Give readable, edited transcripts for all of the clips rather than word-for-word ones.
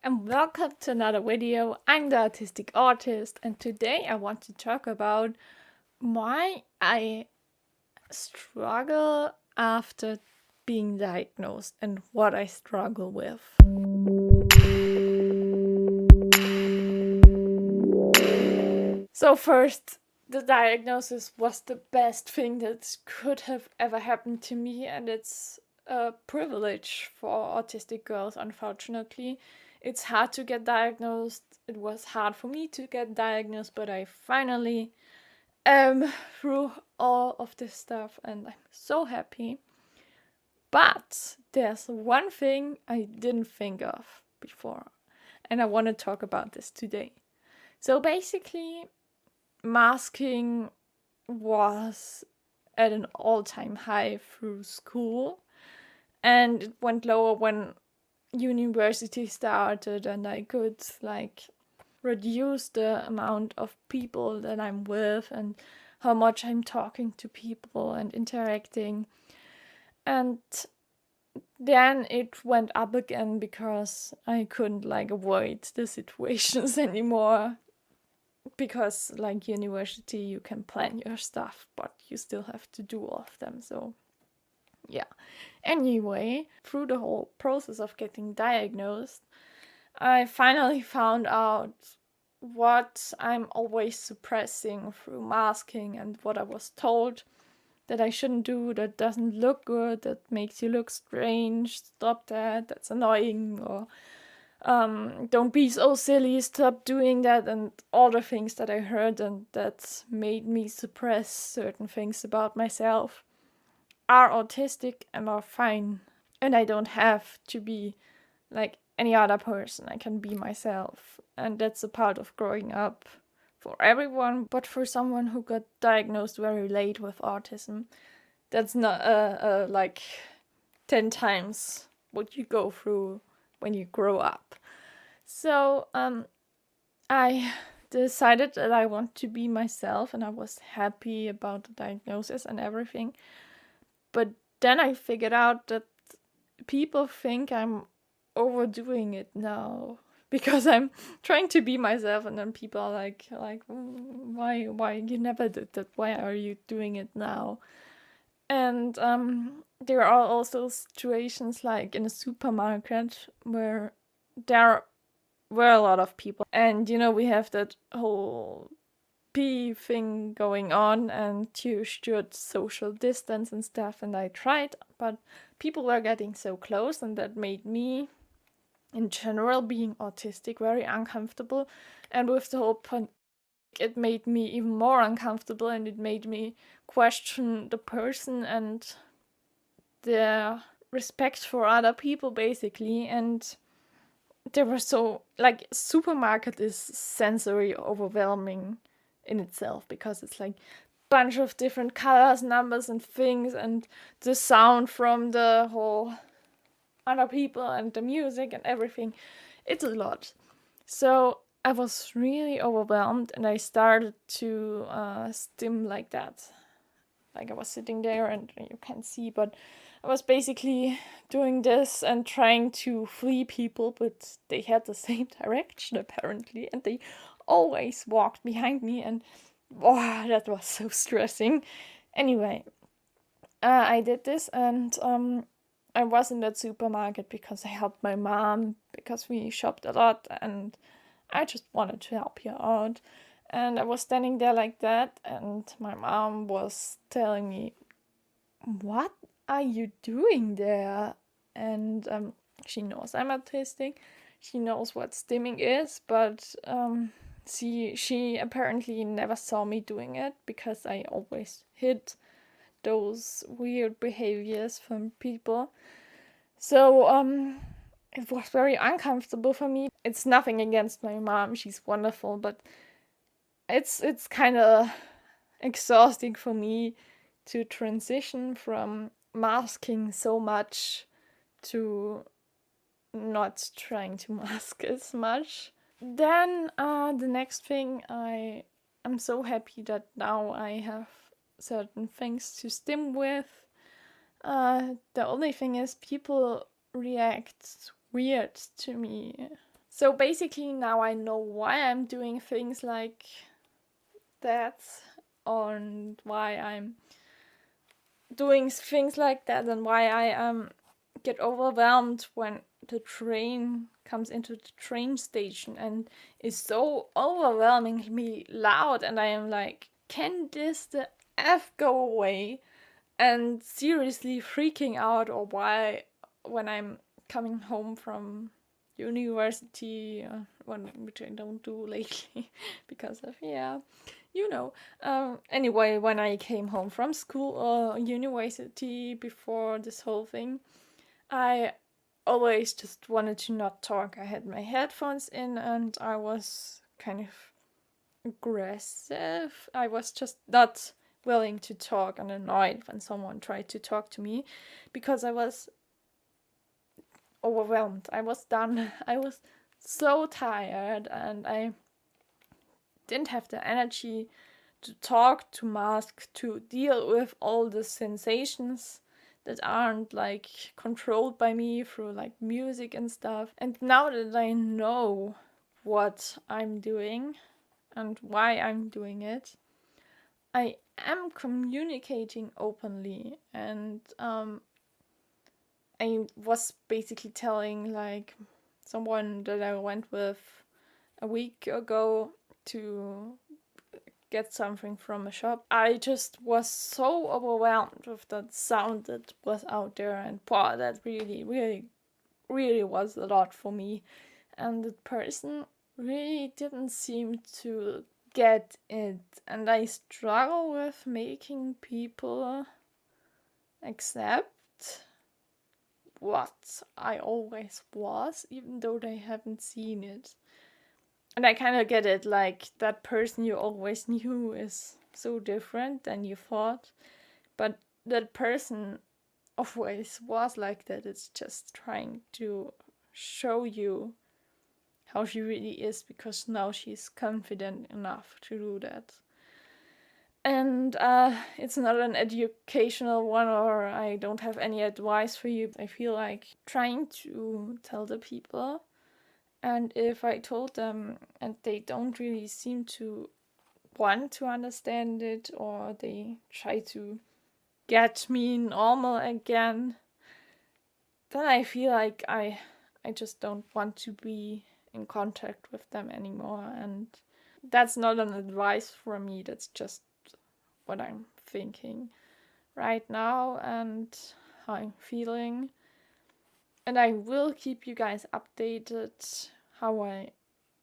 and welcome to another video. I'm the autistic artist, and today I want to talk about why I struggle after being diagnosed and what I struggle with. So, first, the diagnosis was the best thing that could have ever happened to me, and it's a privilege for autistic girls, unfortunately. It's hard to get diagnosed. It was hard for me to get diagnosed, but I finally am through all of this stuff, and I'm so happy. But there's one thing I didn't think of before, and I want to talk about this today. So basically, masking was at an all-time high through school, and it went lower when university started and I could reduce the amount of people that I'm with and how much I'm talking to people and interacting. And then it went up again because I couldn't avoid the situations anymore, because university you can plan your stuff but you still have to do all of them. So yeah, anyway, through the whole process of getting diagnosed, I finally found out what I'm always suppressing through masking and what I was told that I shouldn't do, that doesn't look good, that makes you look strange, stop that, that's annoying, or don't be so silly, stop doing that, and all the things that I heard and that made me suppress certain things about myself are autistic and are fine. And I don't have to be like any other person. I can be myself. And that's a part of growing up for everyone. But for someone who got diagnosed very late with autism, that's not like 10 times what you go through when you grow up. So I decided that I want to be myself, and I was happy about the diagnosis and everything. But then I figured out that people think I'm overdoing it now because I'm trying to be myself, and then people are like, why you never did that? Why are you doing it now? And there are also situations like in a supermarket where there were a lot of people, and we have that whole pee thing going on, and you should social distance and stuff, and I tried, but people were getting so close, and that made me, in general, being autistic, very uncomfortable. And with the whole pandemic, it made me even more uncomfortable, and it made me question the person and their respect for other people, basically. And there were supermarket is sensory overwhelming in itself, because it's bunch of different colors, numbers, and things, and the sound from the whole other people and the music and everything. It's a lot. So I was really overwhelmed, and I started to stim like that. Like I was sitting there, and you can't see, but I was basically doing this and trying to flee people, but they had the same direction apparently, and they always walked behind me, and that was so stressing. Anyway, I did this, and I was in that supermarket because I helped my mom, because we shopped a lot, and I just wanted to help her out. And I was standing there like that, and my mom was telling me, "What are you doing there?" And she knows I'm autistic. She knows what stimming is, but she apparently never saw me doing it, because I always hid those weird behaviors from people. So it was very uncomfortable for me. It's nothing against my mom, she's wonderful, but it's kind of exhausting for me to transition from masking so much to not trying to mask as much. Then the next thing, I'm so happy that now I have certain things to stim with. The only thing is, people react weird to me So basically now I know why I'm doing things like that, and why I'm doing things like that, and why I get overwhelmed when the train comes into the train station and is so overwhelmingly loud, and I am like, can this the F go away? And seriously freaking out, or why when I'm coming home from university, which I don't do lately because of, yeah, you know. Anyway, when I came home from school or university before this whole thing, I always just wanted to not talk. I had my headphones in and I was kind of aggressive. I was just not willing to talk and annoyed when someone tried to talk to me because I was overwhelmed. I was done. I was so tired and I didn't have the energy to talk, to mask, to deal with all the sensations that aren't like controlled by me through like music and stuff. And now that I know what I'm doing and why I'm doing it, I am communicating openly. And I was basically telling like someone that I went with a week ago to get something from a shop. I just was so overwhelmed with that sound that was out there, and boy, that really, really, really was a lot for me. And the person really didn't seem to get it, and I struggle with making people accept what I always was, even though they haven't seen it. And I kind of get it, like, that person you always knew is so different than you thought. But that person always was like that. It's just trying to show you how she really is, because now she's confident enough to do that. And it's not an educational one, or I don't have any advice for you. I feel like trying to tell the people, and if I told them and they don't really seem to want to understand it, or they try to get me normal again, then I feel like I just don't want to be in contact with them anymore. And that's not an advice from me, that's just what I'm thinking right now and how I'm feeling. And I will keep you guys updated how I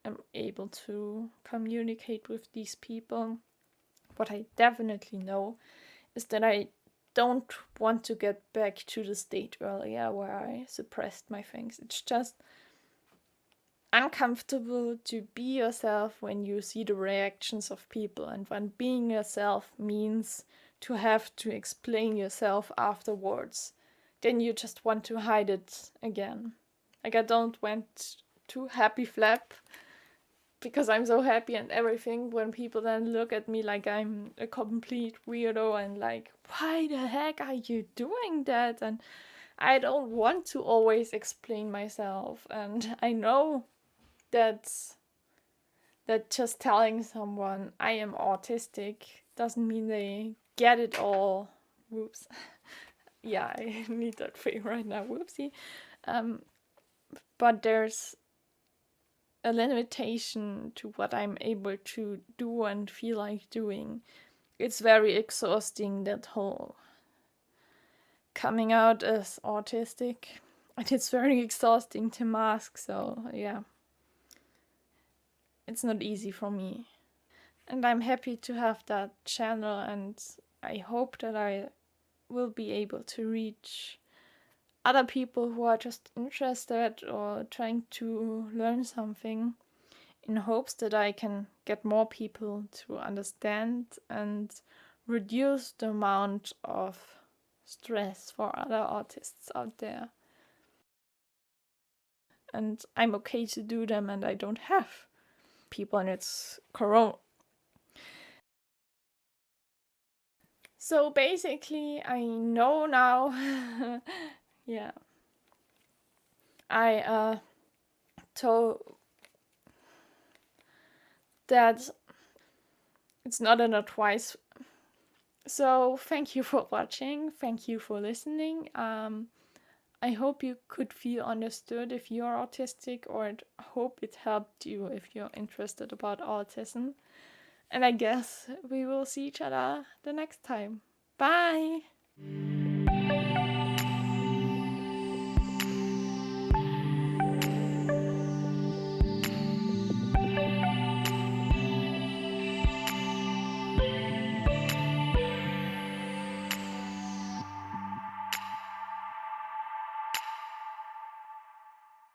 am able to communicate with these people. What I definitely know is that I don't want to get back to the state earlier where I suppressed my things. It's just uncomfortable to be yourself when you see the reactions of people, and when being yourself means to have to explain yourself afterwards, then you just want to hide it again. Like, I don't want to happy flap because I'm so happy and everything, when people then look at me like I'm a complete weirdo and like, why the heck are you doing that? And I don't want to always explain myself. And I know that just telling someone I am autistic doesn't mean they get it all. Whoops. Yeah, I need that thing right now. Whoopsie. But there's a limitation to what I'm able to do and feel like doing. It's very exhausting, that whole coming out as autistic. And it's very exhausting to mask, so yeah. It's not easy for me. And I'm happy to have that channel, and I hope that I will be able to reach other people who are just interested or trying to learn something, in hopes that I can get more people to understand and reduce the amount of stress for other artists out there. And I'm okay to do them, and I don't have people, and it's corona. So basically, I know now. Yeah. I told that it's not an advice. So thank you for watching. Thank you for listening. I hope you could feel understood if you're autistic, or I hope it helped you if you're interested about autism. And I guess we will see each other the next time. Bye!